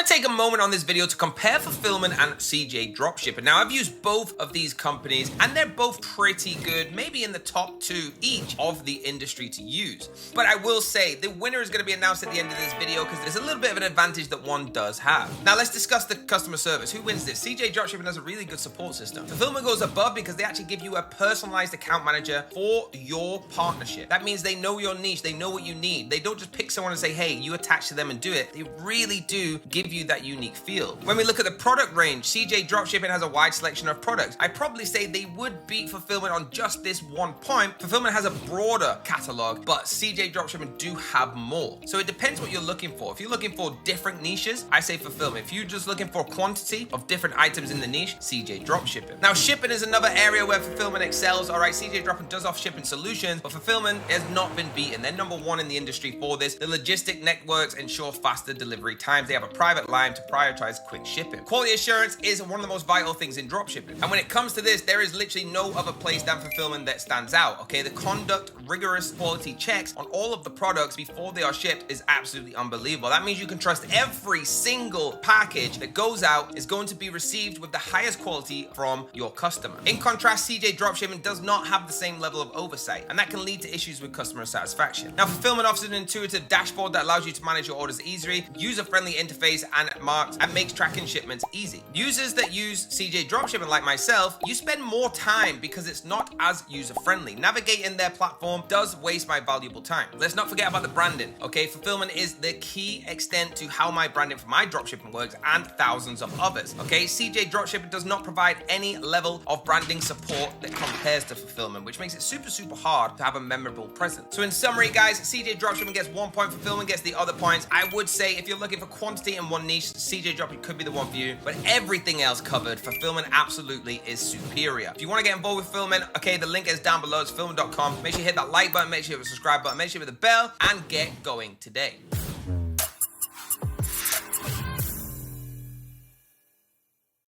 want to take a moment on this video to compare Fulfillman and CJ Dropshipping. Now, I've used both of these companies and they're both pretty good, maybe in the top 2 each of the industry to use. But I will say the winner is going to be announced at the end of this video because there's a little bit of an advantage that one does have. Now, let's discuss the customer service. Who wins this? CJ Dropshipping has a really good support system. Fulfillment goes above because they actually give you a personalized account manager for your partnership. That means they know your niche, they know what you need. They don't just pick someone and say, hey, you attach to them and do it. They really do give you that unique feel. When we look at the product range, CJ Dropshipping has a wide selection of products. I'd probably say they would beat Fulfillment on just this one point. Fulfillment has a broader catalog, but CJ Dropshipping do have more. So it depends what you're looking for. If you're looking for different niches, I say Fulfillment. If you're just looking for quantity of different items in the niche, CJ Dropshipping. Now, shipping is another area where Fulfillment excels. All right, CJ Dropshipping does off shipping solutions, but Fulfillment has not been beaten. They're number 1 in the industry for this. The logistic networks ensure faster delivery times. They have a private line to prioritize quick shipping. Quality assurance is one of the most vital things in dropshipping. And when it comes to this, there is literally no other place than Fulfillment that stands out. Okay, they conduct rigorous quality checks on all of the products before they are shipped is absolutely unbelievable. That means you can trust every single package that goes out is going to be received with the highest quality from your customer. In contrast, CJ Dropshipping does not have the same level of oversight, and that can lead to issues with customer satisfaction. Now, Fulfillment offers an intuitive dashboard that allows you to manage your orders easily, user-friendly interface and marks, and makes tracking shipments easy. Users that use CJ Dropshipping, like myself, you spend more time because it's not as user-friendly. Navigating their platform does waste my valuable time. Let's not forget about the branding. Okay, Fulfillment is the key extent to how my branding for my dropshipping works and thousands of others. Okay, CJ Dropshipping does not provide any level of branding support that compares to Fulfillment, which makes it super hard to have a memorable presence. So in summary, guys, CJ Dropshipping gets 1 point, Fulfillment gets the other points. I would say if you're looking for quantity in one niche, CJ Dropshipping could be the one for you, but everything else covered, Fulfillment absolutely is superior. If you want to get involved with Fulfillment, okay, the link is down below. It's fulfillment.com. Make sure you hit that like button, make sure you hit the subscribe button, make sure you hit the bell, and get going today.